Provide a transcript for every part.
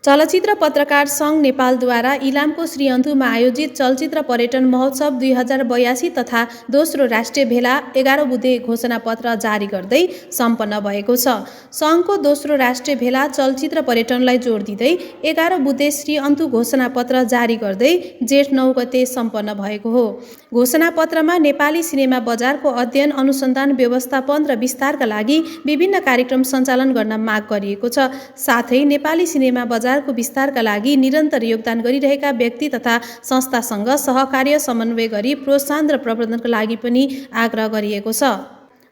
चलचित्र पत्रकार सङ्घ नेपालद्वारा इलामको श्रीअन्तुमा आयोजित चलचित्र पर्यटन महोत्सव 2082 तथा दोस्रो राष्ट्रिय भेला 11 बुँदे घोषणापत्र जारी गर्दै सम्पन्न भएको छ। सङ्घको दोस्रो राष्ट्रिय भेला चलचित्र पर्यटनलाई जोड दिँदै 11 बुँदे श्रीअन्तु घोषणापत्र जारी गर्दै जेठ 9 गते सम्पन्न भएको हो। घोषणापत्रमा नेपाली सिनेमा बजारको अध्ययन, अनुसन्धान, व्यवस्थापन र विस्तारका लागि विभिन्न कार्यक्रम सञ्चालन गर्न माग गरिएको छ। साथै नेपाली सिनेमा बजार को विस्तारका लागि निरन्तर योगदान गरिरहेका व्यक्ति तथा संस्थासँग सहकार्य समन्वय गरी प्रोत्साहन र प्रवर्धनका लागि पनि आग्रह गरिएको छ।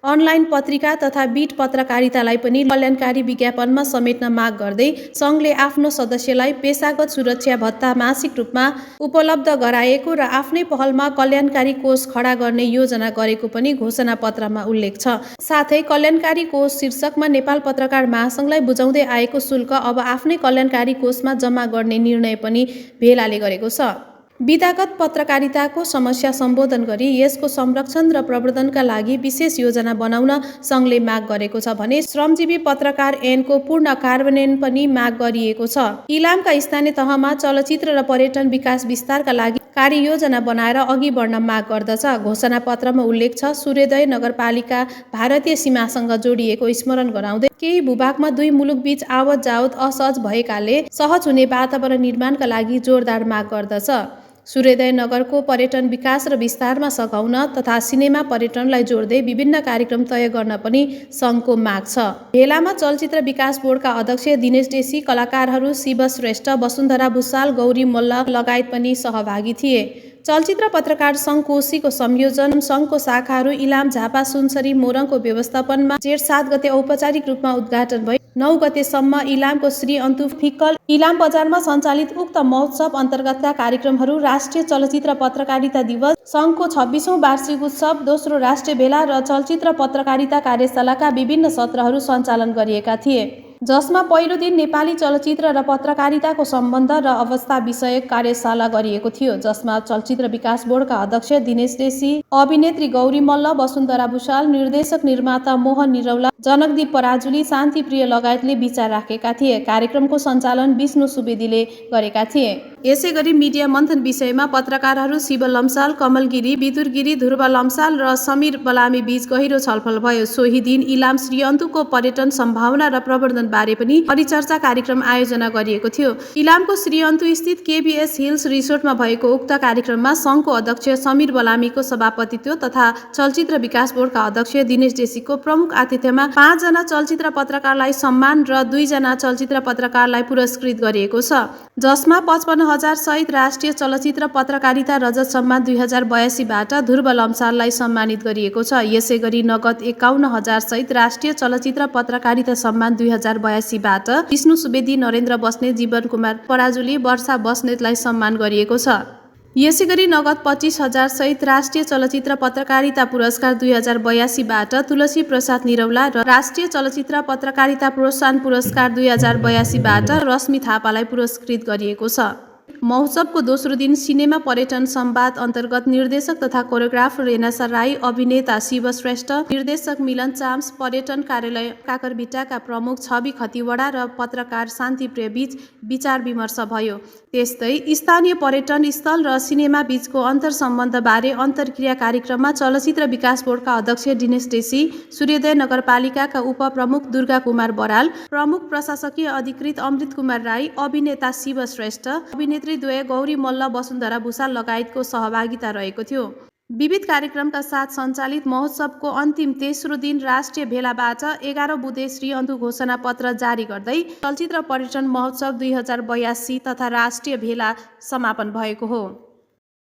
अनलाइन पत्रिका तथा बिट पत्रकारितालाई पनि कल्याणकारी विज्ञापनमा समेट्न माग गर्दै सङ्घले आफ्नो सदस्यलाई पेशागत सुरक्षा भत्ता मासिक रूपमा उपलब्ध गराएको र आफ्नै पहलमा कल्याणकारी कोष खडा गर्ने योजना गरेको पनि घोषणापत्रमा उल्लेख छ। साथै कल्याणकारी कोष शीर्षकमा नेपाल पत्रकार महासङ्घलाई बुझाउँदै आएको शुल्क अब आफ्नै कल्याणकारी कोषमा जम्मा गर्ने निर्णय पनि भेलाले गरेको छ। विधागत पत्रकारिताको समस्या सम्बोधन गरी यसको संरक्षण र प्रवर्धनका लागि विशेष योजना बनाउन सङ्घले माग गरेको छ भने श्रमजीवी पत्रकार ऐनको पूर्ण कार्यान्वयन पनि माग गरिएको छ। इलामका स्थानीय तहमा चलचित्र र पर्यटन विकास विस्तारका लागि कार्ययोजना बनाएर अघि बढ्न माग गर्दछ। घोषणापत्रमा उल्लेख छ, सूर्योदय नगरपालिका भारतीय सीमासँग जोडिएको स्मरण गराउँदै केही भूभागमा दुई मुलुकबीच आवत जावत असहज भएकाले सहज हुने वातावरण निर्माणका लागि जोरदार माग गर्दछ। सूर्योदय नगरको पर्यटन विकास र विस्तारमा सघाउन तथा सिनेमा पर्यटनलाई जोड्दै विभिन्न कार्यक्रम तय गर्न पनि सङ्घको माग छ। भेलामा चलचित्र विकास बोर्डका अध्यक्ष दिनेश डेसी, कलाकारहरू शिव श्रेष्ठ, वसुन्धरा भुसाल, गौरी मल्ल लगायत पनि सहभागी थिए। चलचित्र पत्रकार सङ्घ कोशीको संयोजन सङ्घको शाखाहरू इलाम, झापा, सुनसरी, मोरङको व्यवस्थापनमा जेठ 7 गते औपचारिक रूपमा उद्घाटन भयो। 9 गतेसम्म इलामको श्रीअन्तु फिक्कल इलाम बजारमा सञ्चालित उक्त महोत्सव अन्तर्गतका कार्यक्रमहरू राष्ट्रिय चलचित्र पत्रकारिता दिवस, सङ्घको 26औं वार्षिक उत्सव, दोस्रो राष्ट्रिय भेला र चलचित्र पत्रकारिता कार्यशालाका विभिन्न सत्रहरू सञ्चालन गरिएका थिए, जसमा पहिलो दिन नेपाली चलचित्र र पत्रकारिताको सम्बन्ध र अवस्था विषयक कार्यशाला गरिएको थियो, जसमा चलचित्र विकास बोर्डका अध्यक्ष दिनेश डेसी, अभिनेत्री गौरी मल्ल, वसुन्धरा भुसाल, निर्देशक निर्माता मोहन निरौला, जनकदीप पराजुली, शान्तिप्रिय लगायतले विचार राखेका थिए। कार्यक्रमको सञ्चालन विष्णु सुवेदीले गरेका थिए। यसैगरी मिडिया मन्थन विषयमा पत्रकारहरू शिव लम्साल, कमल गिरी, विदुर गिरी, ध्रुव लम्साल र समीर बलामी बीच गहिरो छलफल भयो। सोही दिन इलाम श्रीअन्तुको पर्यटन सम्भावना र प्रवर्धन बारे पनि परिचर्चा कार्यक्रम आयोजना गरिएको थियो। इलामको श्रीअन्तु स्थित केबीएस हिल्स रिसोर्टमा भएको उक्त कार्यक्रममा सङ्घको अध्यक्ष समीर बलामीको सभापतित्व तथा चलचित्र विकास बोर्डका अध्यक्ष दिनेश डेसीको प्रमुख आतिथ्यमा 5 जना चलचित्र पत्रकारलाई सम्मान र 2 जना चलचित्र पत्रकारलाई पुरस्कृत गरिएको छ, जसमा 55,000 सहित राष्ट्रिय चलचित्र पत्रकारिता रजत सम्मान 2082 बाट ध्रुव लम्साललाई सम्मानित गरिएको छ। यसैगरी नगद 51,000 सहित राष्ट्रिय चलचित्र पत्रकारिता सम्मान 2082 बाट विष्णु सुवेदी, नरेन्द्र बस्नेत, जीवन कुमार पराजुली, वर्षा बस्नेतलाई सम्मान गरिएको छ। यसैगरी नगद 25,000 सहित राष्ट्रिय चलचित्र पत्रकारिता पुरस्कार 2082 बाट तुलसी प्रसाद निरौला र राष्ट्रिय चलचित्र पत्रकारिता प्रोत्साहन पुरस्कार 2082 बाट रश्मि थापालाई पुरस्कृत गरिएको छ। महोत्सवको दोस्रो दिन सिनेमा पर्यटन संवाद अन्तर्गत निर्देशक तथा कोरियोग्राफर रेनासा राई, अभिनेता शिव श्रेष्ठ, निर्देशक मिलन चाम्स, पर्यटन कार्यालय काकरभिट्टाका प्रमुख छवि खतिवडा र पत्रकार शान्तिप्रिय बीच विचार विमर्श भयो। त्यस्तै स्थानीय पर्यटन स्थल र सिनेमा बीचको अन्तर सम्बन्धबारे अन्तर्क्रिया कार्यक्रममा चलचित्र विकास बोर्डका अध्यक्ष दिनेश डेसी, सूर्योदय नगरपालिकाका उपप्रमुख दुर्गा कुमार बराल, प्रमुख प्रशासकीय अधिकृत अमृत कुमार राई, अभिनेता शिव श्रेष्ठ, अभिनेत्री द्वय गौरी मल्ल, वसुन्धरा भुसाल लगायतको सहभागिता रहेको थियो। विविध कार्यक्रमका साथ सञ्चालित महोत्सवको अन्तिम तेस्रो दिन राष्ट्रिय भेलाबाट 11 बुँदे श्रीअन्तु घोषणापत्र जारी गर्दै चलचित्र पर्यटन महोत्सव 2082 तथा राष्ट्रिय भेला समापन भएको हो।